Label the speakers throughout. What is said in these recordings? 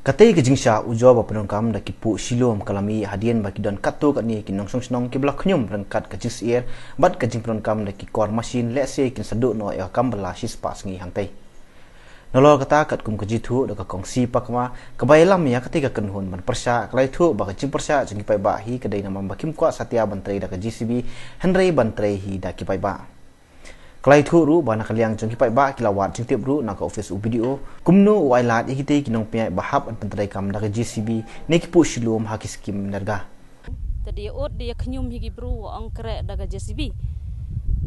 Speaker 1: Katai kejingsha ujo ba penongkam da kipu silom kalami hadian bagi don katu kat ni kinong song ki blak nyum rengkat kejis air bat kejing penongkam da ki kor machine le se kin sadu no ya kam bala sis pas ngi hangtai nolol kata kat kum kejitu da ka kongsi pakma kabailam ya ketika kenhun ban persya klai thu ba kejing persya jeng pai ba hi kedai nama bakim kwa satya bantai da ka GCB henrei bantai hi da ki pai ba Klai thu ru bana kaliang jong hipai ba kilawat jing tip ru na ka office video kumno wailat ikite kinong pia bahap an pentrai kam da GCB ne ki pu shilum ha ki skim nerga
Speaker 2: tadi ot dia knyum higi bru ang kre daga GCB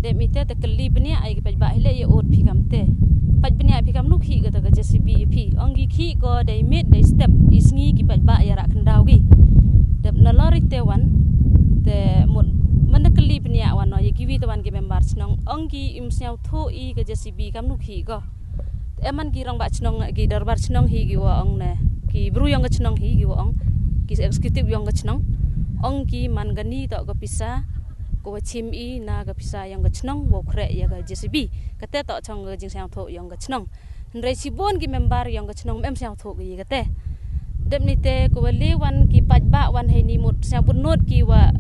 Speaker 2: de mite te kli bnia ai ki ba hele ye ot phikam te paj bnia phikam nuk hi ga daga GCB phi angi khi ko dai mit dai step isngi ki ba ya ra khandau gi de na lori te wan te mut mana kli bnia wan no ye giwi tawan ki member snong angi imsnyau tho i ga GCB kam nuk hi go eman ki rang ba snong gi darbar snong hi gi wa ang ne ki bru yang ga snong hi gi wa ang ki executive yang ga snong ong ki man gani to ga pisa ko chim i na ga pisa yang ga snong wo khre ya ga GCB kate to chong ga jing sang tho yang ga snong ndre sibon ki member yang ga snong em sang tho gi kate dem ni te ko le wan ki paj ba wan he ni mut sa bun not ki wa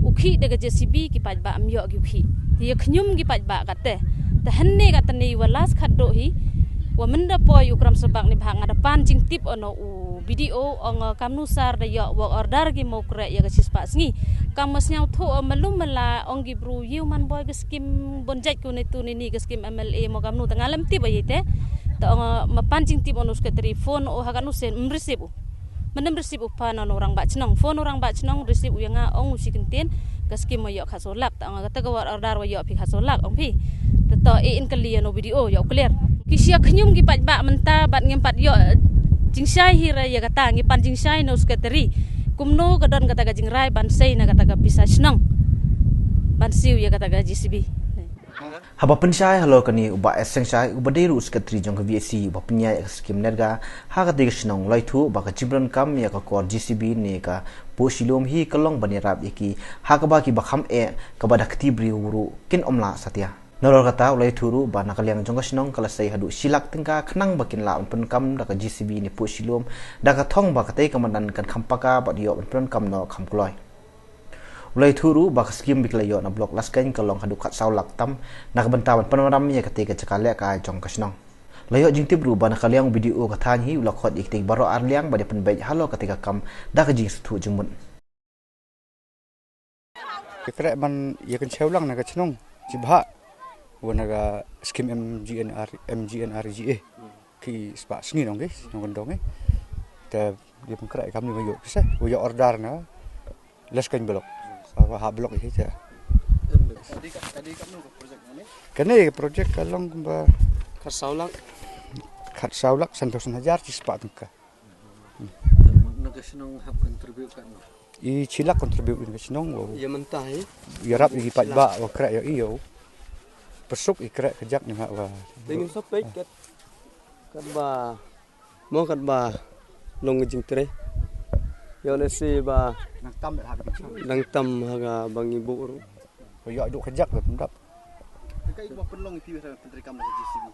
Speaker 2: ukhi daga GCB ki paj ba am yo gi ukhi ti khnyum gi paj ba kate ta hanne ga tani walas khaddo hi wa menda po ukram sebak ni bhang ada pan jing tip ono u video ong kamnusar da yo work order gi mo kre ya ga sispa sngi kam masnyau tho malum mala ong gi bru human boy ga skim bonjat ku ne tu ni ga skim MLA mo kamnu tangalam tip ayite ta ong mapan jing tip ono ska telefon o ha kanu sen receive Mendem receive upan orang bak cenong, phone orang bak cenong receive uyanga ong usikentin, gaskim mo yok khasolak, ta ong kata gawar order wa yok pi khasolak ong pi, ta in kalian no video yok clear. Kisya khnyum gi paj bak menta bat ngempat yok jingsai hira ya kata ngipan jingsai no sekretari, kumno kadon kata ga jingrai ban sei na kata ga pisa cenong, ban siu ya kata ga GCB.
Speaker 1: Haba pensyai halo kani uba eseng syai uba deru sekretari jong ke VC uba penyai skim nerga ha ka tiga senong lai thu ba ka cibran kam ya ka kor GCB ne ka po silom hi kalong bani rap yaki ha ka ba ki ba kham e ka ba dakti bri uru kin omla satya nolol kata ulai thuru ba nakaliang jong ka senong kala sai hadu silak tingka khnang bakin la pen kam da ka GCB ne po silom da ka thong ba ka tai kamandan kan khampaka ba dio pen kam no kham kloi Ulai thuru ba skim biklayo na blok laskain kalong hadu khat saulak tam nak bentawan panoram ya ketika cekale ka jong kasnong layo jingtib ru ba nakaliang video ka than hi ulak khot ikting baro arliang ba de penbai halo ketika kam da ka jing stu jengmun
Speaker 3: kekre man ya kan cheulang na ka chnong jibha wona ga skim MGNRGA ki spa sngi nong ge nong dong ge te dia pengkre kam ni bayo kise bayo order na laskain blok ha blok ini saja. Tadi kamu projek mana? Kene projek kalong ba Khat saulak santosan hajar ci spa tengka.
Speaker 4: Nagasnong hab contribute kan.
Speaker 3: I cilak contribute ni gasnong wo.
Speaker 4: Ya mentah hi.
Speaker 3: Ya rap gi pat ba wa kra ya iyo. Pesuk i kra kejak ni ha wa.
Speaker 4: Dengan sampai kat ba mo kat ba long jing tre. Yo nasi ba nang tam haga bang ibu ru
Speaker 3: yo duk kejak le pendap
Speaker 4: kai ba penlong ti pentri kam na GCB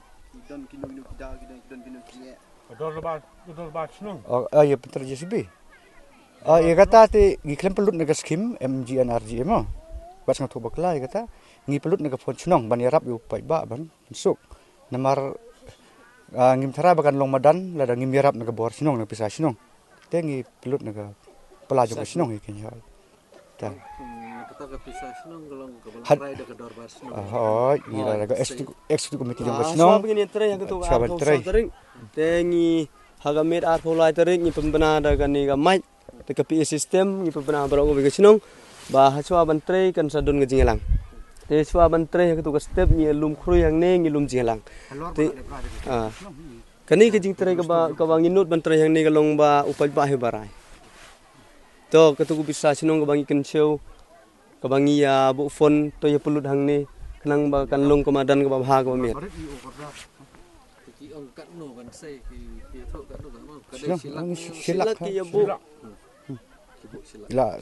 Speaker 4: don kinu kita don kinu kia
Speaker 3: dor ba snong ya pentri GCB ya kata ti gi klem pelut na skim MGNRGA mo bas ngatu bakla ya kata ngi pelut na phone snong ban yarap yu pai ba ban suk namar ngim thara bakan long madan la ngim yarap na bor snong na pisa snong tengi pelut na pelaju ke senong ikan hal. Dan
Speaker 4: kata ke pisah senong kalau kebelah ada ke dorbar senong.
Speaker 3: Oh, iya lagu eksekutif komite yang ke senong.
Speaker 4: Begini tering yang ketu tering. Tengi hagamir ar polai tering ni pembina ada kan ni gamai. Te PE sistem ni pembina barang ke senong. Bah haswa bantre kan sadun ke jingelang. Te haswa bantre yang ketu ke step ni lum khru yang ne ngilum jingelang. Te kani ke jing tering ke bang inut bantre yang ni kalong ba upaj ba he barai. To ketu bisa senong ke bangi kenceu ke bangi ya bu phone to ya pelut hang ni kenang ba kan long kemadan ke bah ke miet ki ong kat no kan sei ki thok kat no ba mo silak ki ya bu
Speaker 3: silak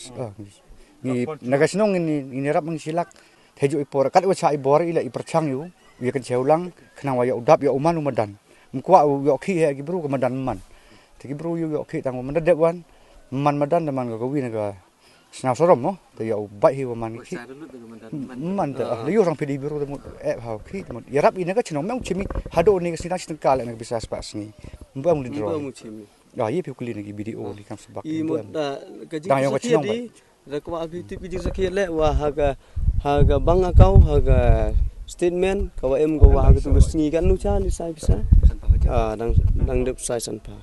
Speaker 3: ni naga senong ini rap mang silak heju ipor kat wa cha ibor ila iperchang yu ya kenceu lang kenang wa ya udap ya uman umadan mkwa yo ki he gi bru kemadan man Tiki bro yo ki tang man dek wan man madan man ga wi na ga snau sorom mo te yo bai hi man ki man te le yo rang pedi bro te mut ha ki mut ya rap ina ga chinong meng chimi hado ni sina sin ka le na bisa spas ni mbang li dro ya ye pi kuli ni video li kam sebak
Speaker 4: I mut ga jing di rakwa bi tip jing sakit le wa ha ga bang akau ha ga statement ka wa em go wa ga tu sngi kan nu cha ni sai bisa dang dep sai san pa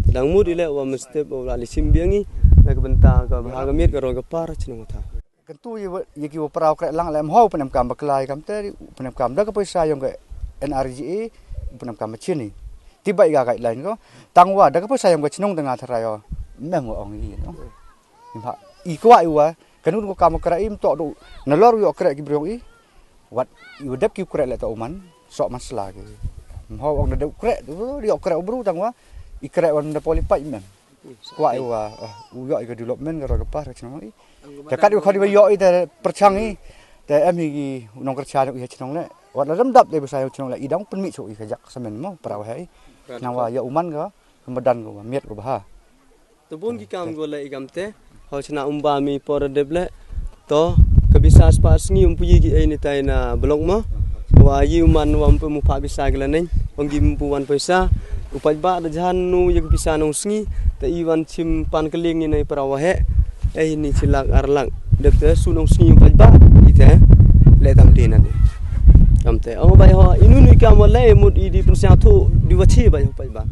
Speaker 4: dang mut ile wa mesti wa li simbiangi na ka benta ka ha ga mit ka ro ga par chinong tha
Speaker 3: kan tu ye ki prau kre lang lem ho penem kam baklai kam te penem kam da ka paisa yong ga NRGA penem kam chin ni tiba ga ga lain ko tangwa da ka paisa yong ga chinong tengah tharayo mem ngo ong yi no imha I kwa iwa kanun ko kam kra im to do na lor yo kra ki brong I wat yu dep ki kra le to man sok masla ki ho ong da kra yo kra bru tangwa I kra wan da poli pa imem kwa iwa yo I development ga ro ga par chinong I ta kat ko di yo I ta perchang I ta em hi nong kerja I chinong le wat la dam dap de sa chinong le I dang pen mi so I ka jak semen mo pra hai nawa ya uman ga medan go miet go ba
Speaker 4: tebun ki kam go le igam te Hosna umbami por deble to kebisa spas ngi umpuyi gi ini taina blok mo wa yi man wa umpu mu pa bisa gelanen onggi umpu wan paisa upai ba da janu yeg bisa nong sngi te iwan chim pan keling ni parawa he ini cilak arlang depte sunong sngi upai ba ite le tam dina de kamte ong bai ho inu ni kam le mud idi pensia tu diwachi bai upai ba